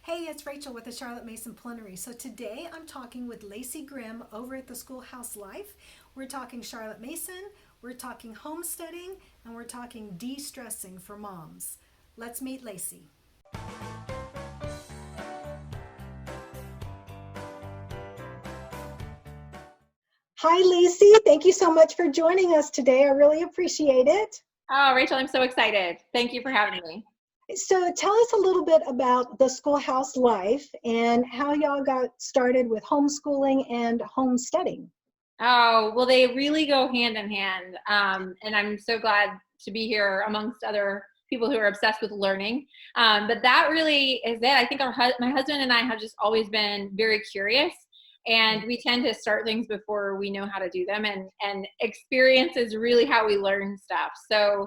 Hey, it's Rachel with the Charlotte Mason Plenary. So today I'm talking with Lacey Grim over at the Schoolhouse Life. We're talking Charlotte Mason, we're talking homesteading, and we're talking de-stressing for moms. Let's meet Lacey. Hi, Lacey. Thank you so much for joining us today. I really appreciate it. Oh, Rachel, I'm so excited. Thank you for having me. So tell us a little bit about the Schoolhouse Life and how y'all got started with homeschooling and homesteading. Oh, well, they really go hand in hand. And I'm so glad to be here amongst other people who are obsessed with learning. But that really is it. I think my husband and I have just always been very curious, and we tend to start things before we know how to do them. And experience is really how we learn stuff. So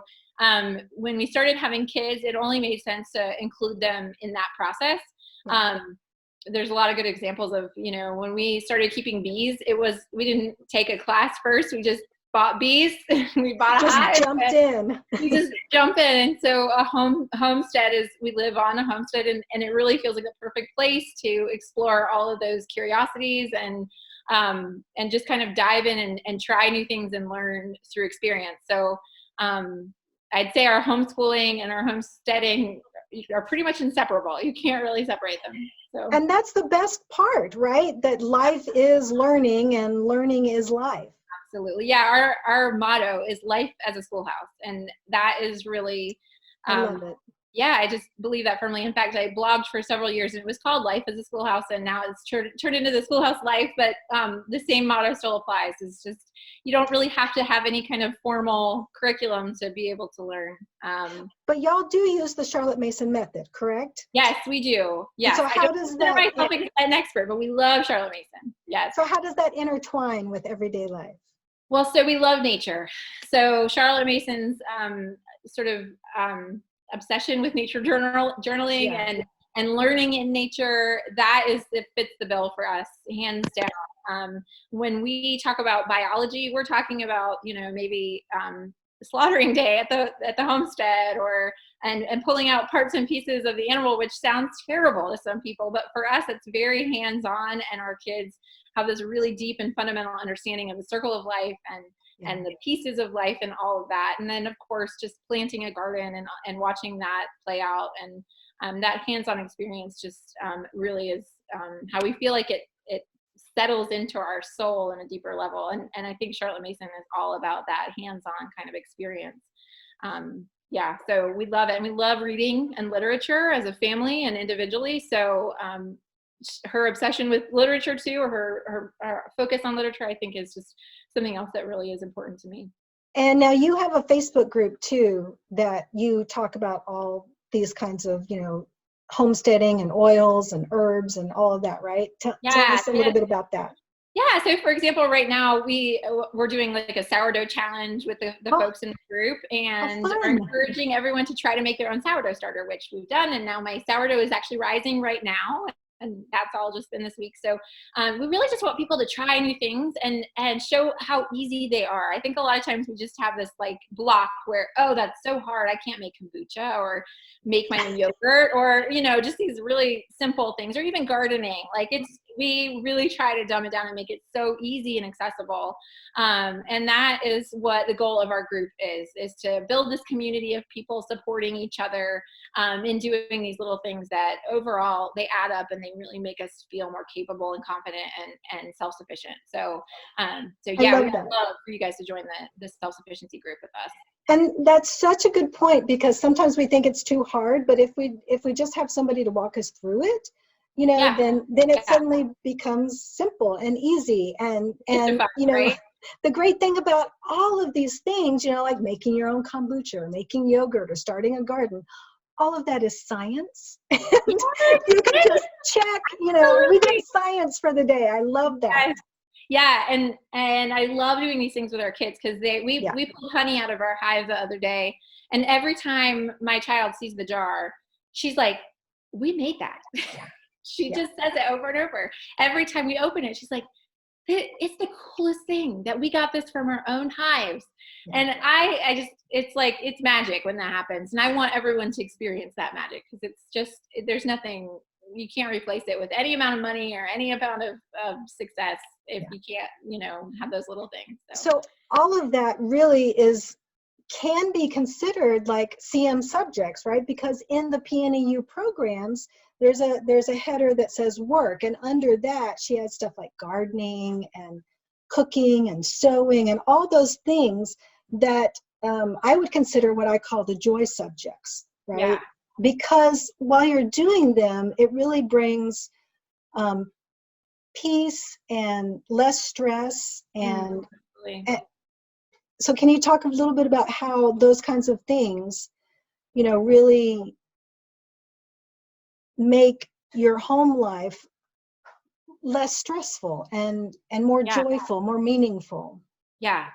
when we started having kids, it only made sense to include them in that process. There's a lot of good examples of, when we started keeping bees, we didn't take a class first. We just bought bees. We bought a hive. Just jumped in. We just jump in. And so homestead we live on a homestead, and it really feels like the perfect place to explore all of those curiosities and just kind of dive in and try new things and learn through experience. So I'd say our homeschooling and our homesteading are pretty much inseparable. You can't really separate them. So. And that's the best part, right? That life is learning and learning is life. Absolutely. Yeah. Our motto is life as a schoolhouse. And that is really, I love it. Yeah, I just believe that firmly. In fact, I blogged for several years and it was called Life as a Schoolhouse, and now it's turned into the Schoolhouse Life, but the same motto still applies. It's just, you don't really have to have any kind of formal curriculum to be able to learn. But y'all do use the Charlotte Mason method, correct? Yes, we do. Yes. So how I don't does consider that myself an expert, but we love Charlotte Mason. Yes. So how does that intertwine with everyday life? Well, so we love nature. So Charlotte Mason's sort of obsession with nature journaling and learning in nature, it fits the bill for us, hands down. When we talk about biology, we're talking about, maybe slaughtering day at the homestead, and pulling out parts and pieces of the animal, which sounds terrible to some people, but for us it's very hands-on, and our kids have this really deep and fundamental understanding of the circle of life and the pieces of life and all of that. And then of course just planting a garden and watching that play out, and that hands-on experience just really is how we feel like it settles into our soul in a deeper level. And I think Charlotte Mason is all about that hands-on kind of experience. So we love it. And we love reading and literature as a family and individually. So her obsession with literature too, or her focus on literature, I think is just something else that really is important to me. And now you have a Facebook group too that you talk about all these kinds of, homesteading and oils and herbs and all of that, right? Tell us a little bit about that. Yeah. So for example, right now we're doing like a sourdough challenge with the folks in the group, and are encouraging everyone to try to make their own sourdough starter, which we've done. And now my sourdough is actually rising right now. And that's all just been this week. So we really just want people to try new things and show how easy they are. I think a lot of times we just have this like block where, oh, that's so hard. I can't make kombucha or make my own yogurt, or, just these really simple things, or even gardening. Like we really try to dumb it down and make it so easy and accessible. And that is what the goal of our group is to build this community of people supporting each other in doing these little things that overall they add up, and they really make us feel more capable and confident and self-sufficient. So we'd love for you guys to join the self-sufficiency group with us. And that's such a good point, because sometimes we think it's too hard, but if we just have somebody to walk us through it, then it suddenly becomes simple and easy. And right? The great thing about all of these things, like making your own kombucha or making yogurt or starting a garden, all of that is science. And you can just check, we did science for the day. I love that. Yeah, and I love doing these things with our kids, because we pulled honey out of our hive the other day, and every time my child sees the jar, she's like, "We made that." She just says it over and over. Every time we open it, she's like, "It's the coolest thing that we got this from our own hives." And I just, it's magic when that happens, and I want everyone to experience that magic, because it's just, there's nothing you can't replace it with any amount of money or any amount of success if you can't, have those little things. So all of that really can be considered like CM subjects, right? Because in the PNEU programs, there's a header that says work, and under that she has stuff like gardening and cooking and sewing and all those things that I would consider what I call the joy subjects, right? Yeah. Because while you're doing them, it really brings peace and less stress and so can you talk a little bit about how those kinds of things, really make your home life less stressful and more joyful, more meaningful? Yeah.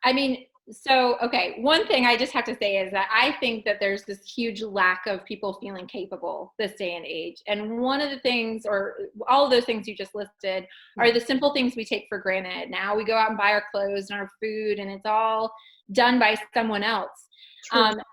I mean, so, okay, one thing I just have to say is that I think that there's this huge lack of people feeling capable this day and age. And one of the things, or all of those things you just listed, are the simple things we take for granted. Now we go out and buy our clothes and our food, and it's all done by someone else.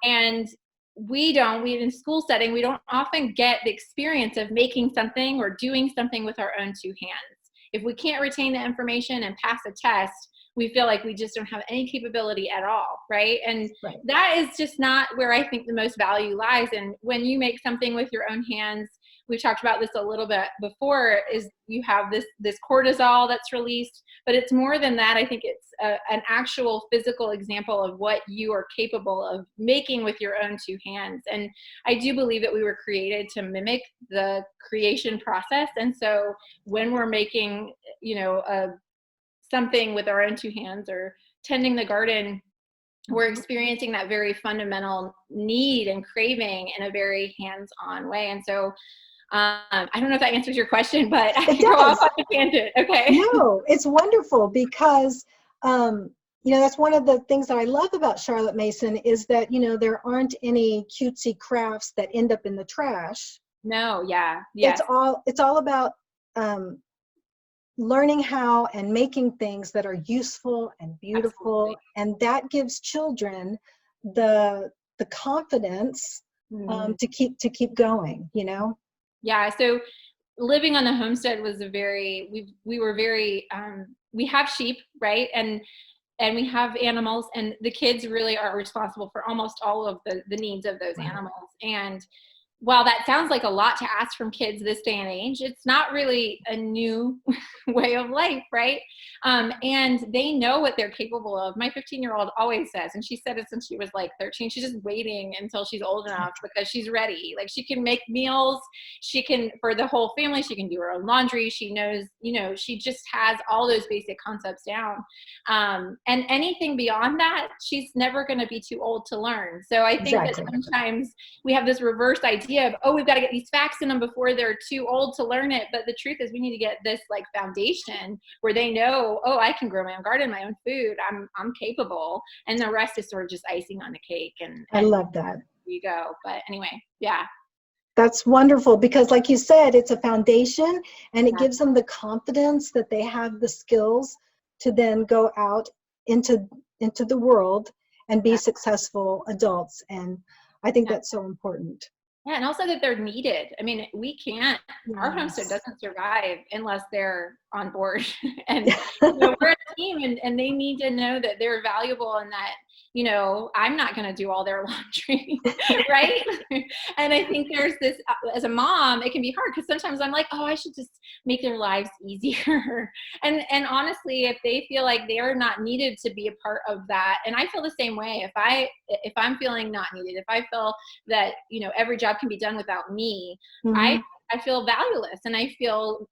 And we in school setting, we don't often get the experience of making something or doing something with our own two hands. If we can't retain the information and pass a test, we feel like we just don't have any capability at all, right? And that is just not where I think the most value lies. And when you make something with your own hands, we talked about this a little bit before, is you have this cortisol that's released, but it's more than that. I think it's an actual physical example of what you are capable of making with your own two hands. And I do believe that we were created to mimic the creation process. And so when we're making, something with our own two hands or tending the garden, we're experiencing that very fundamental need and craving in a very hands-on way. And so I don't know if that answers your question, but I can go off on a tangent. Okay. No, it's wonderful because, that's one of the things that I love about Charlotte Mason is that, there aren't any cutesy crafts that end up in the trash. No. Yeah. Yes. It's all about learning how and making things that are useful and beautiful. Absolutely. And that gives children the confidence to keep going, Yeah. So living on the homestead was we were very, we have sheep, right? And we have animals, and the kids really are responsible for almost all of the needs of those animals. And while that sounds like a lot to ask from kids this day and age, it's not really a new way of life, right? And they know what they're capable of. My 15-year-old always says, and she said it since she was like 13, she's just waiting until she's old enough because she's ready. Like, she can make meals, she can, for the whole family, she can do her own laundry. She knows, she just has all those basic concepts down. And anything beyond that, she's never going to be too old to learn. So I think that sometimes we have this reverse idea of, we've got to get these facts in them before they're too old to learn it. But the truth is, we need to get this like foundation where they know, I can grow my own garden, my own food. I'm capable. And the rest is sort of just icing on the cake. And I love that. There you go. But anyway, yeah. That's wonderful because, like you said, it's a foundation, and it gives them the confidence that they have the skills to then go out into the world and be successful adults. And I think that's so important. Yeah, and also that they're needed. I mean, we can't, our homestead doesn't survive unless they're on board. And we're a team, and they need to know that they're valuable and that, I'm not going to do all their laundry, right? And I think there's this, as a mom, it can be hard because sometimes I'm like, I should just make their lives easier. And honestly, if they feel like they're not needed to be a part of that, and I feel the same way, if I'm feeling not needed, if I feel that, every job can be done without me, I feel valueless and I feel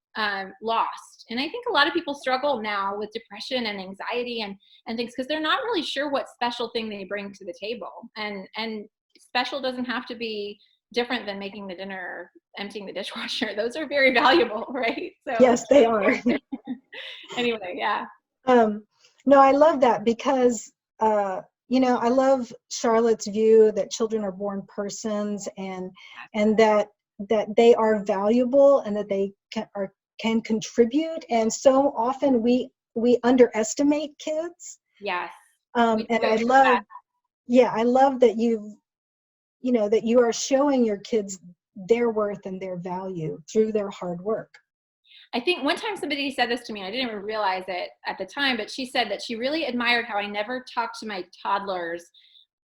lost. And I think a lot of people struggle now with depression and anxiety and things because they're not really sure what special thing they bring to the table. And special doesn't have to be different than making the dinner or emptying the dishwasher. Those are very valuable, right? So yes, they are. Anyway, yeah. No, I love that because I love Charlotte's view that children are born persons and that they are valuable and that they can contribute. And so often we underestimate kids. Yes. And I love that you are showing your kids their worth and their value through their hard work. I think one time somebody said this to me, I didn't even realize it at the time, but she said that she really admired how I never talked to my toddlers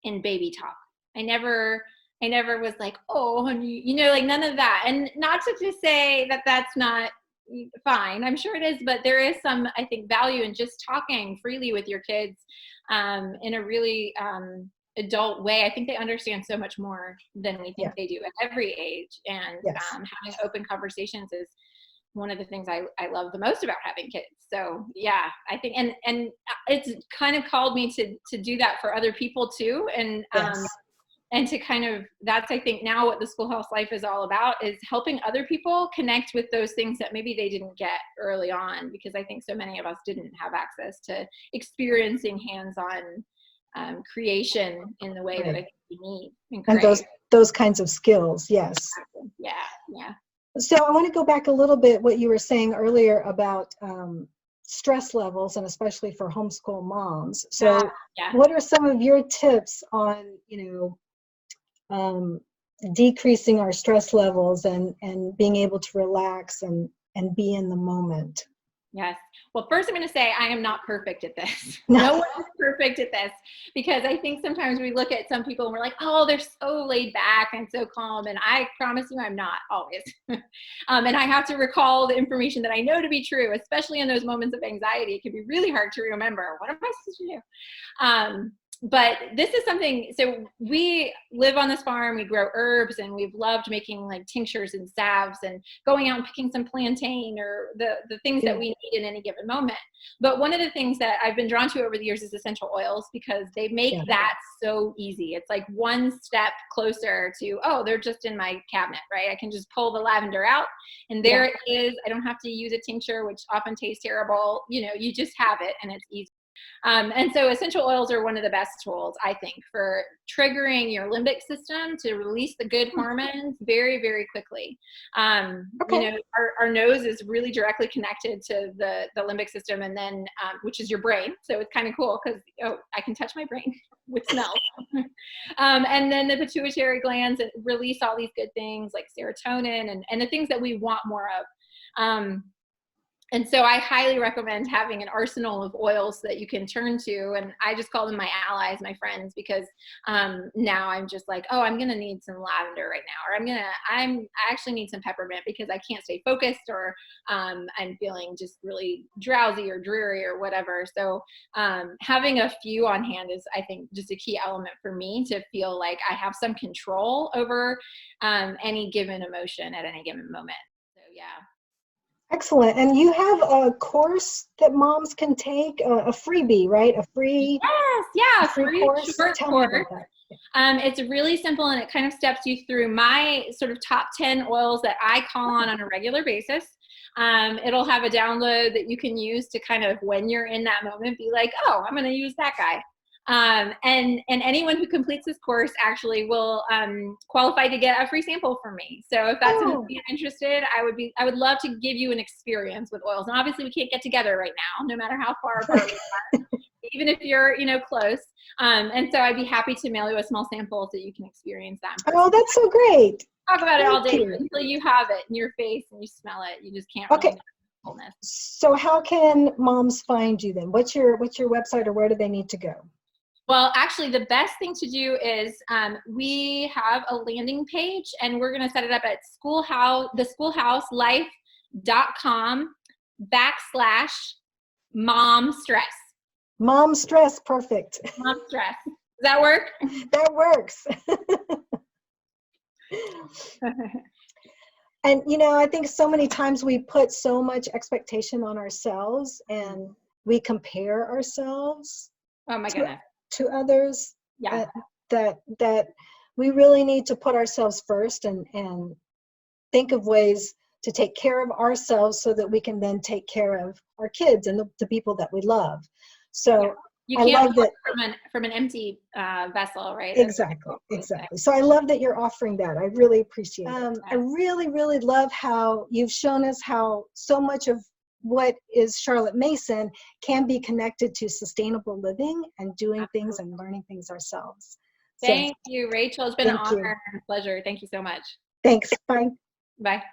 in baby talk. I never was like, oh, honey, you know, like none of that. And not to say that that's not fine. I'm sure it is, but there is some, I think, value in just talking freely with your kids in a really adult way. I think they understand so much more than we think they do at every age. And having open conversations is one of the things I love the most about having kids. So yeah, I think, and it's kind of called me to do that for other people too. And to kind of, that's, I think now what the Schoolhouse Life is all about, is helping other people connect with those things that maybe they didn't get early on, because I think so many of us didn't have access to experiencing hands-on creation in the way that I think we need. And those kinds of skills, yes. Yeah, yeah. So I want to go back a little bit what you were saying earlier about stress levels, and especially for homeschool moms. So what are some of your tips on, decreasing our stress levels and being able to relax and be in the moment? Yes. Well, first I'm going to say I am not perfect at this. No one is perfect at this, because I think sometimes we look at some people and we're like, oh, they're so laid back and so calm. And I promise you I'm not always. And I have to recall the information that I know to be true, especially in those moments of anxiety. It can be really hard to remember. What am I supposed to do? But this is something, so we live on this farm, we grow herbs, and we've loved making like tinctures and salves and going out and picking some plantain or the things that we need in any given moment. But one of the things that I've been drawn to over the years is essential oils, because they make that so easy. It's like one step closer to, oh, they're just in my cabinet, right? I can just pull the lavender out and there it is. I don't have to use a tincture, which often tastes terrible. You just have it and it's easy. And so essential oils are one of the best tools, I think, for triggering your limbic system to release the good hormones very, very quickly. Our nose is really directly connected to the limbic system, and then which is your brain. So it's kind of cool because I can touch my brain with smell. And then the pituitary glands release all these good things like serotonin and the things that we want more of. And so I highly recommend having an arsenal of oils that you can turn to. And I just call them my allies, my friends, because now I'm just like, oh, I'm going to need some lavender right now. Or I actually need some peppermint because I can't stay focused, or I'm feeling just really drowsy or dreary or whatever. So having a few on hand is, I think, just a key element for me to feel like I have some control over any given emotion at any given moment. So yeah. Excellent. And you have a course that moms can take, a freebie, right? A free free course. Short Tell course. me about that. It's really simple, and it kind of steps you through my sort of top 10 oils that I call on a regular basis. It'll have a download that you can use to kind of, when you're in that moment, be like, oh, I'm going to use that guy. And anyone who completes this course actually will qualify to get a free sample from me. So if that's something you're interested, I would love to give you an experience with oils. And obviously we can't get together right now, no matter how far apart we are, even if you're, close. And so I'd be happy to mail you a small sample so you can experience that. Oh, that's so great. Talk about it all day until you have it in your face and you smell it. You just can't. Okay. Really. So how can moms find you then? What's your website, or where do they need to go? Well, actually, the best thing to do is we have a landing page, and we're going to set it up at schoolhouselife.com/mom stress. Mom stress, perfect. Mom stress. Does that work? That works. And, I think so many times we put so much expectation on ourselves, and we compare ourselves. Oh my goodness. To others. Yeah. That we really need to put ourselves first and think of ways to take care of ourselves so that we can then take care of our kids and the people that we love. So you can't pour from an empty vessel, right? Exactly. So I love that you're offering that. I really appreciate it. I really, really love how you've shown us how so much of what is Charlotte Mason can be connected to sustainable living and doing things and learning things ourselves. Thank you, Rachel. It's been an honor and a pleasure. Thank you so much. Thanks. Bye. Bye.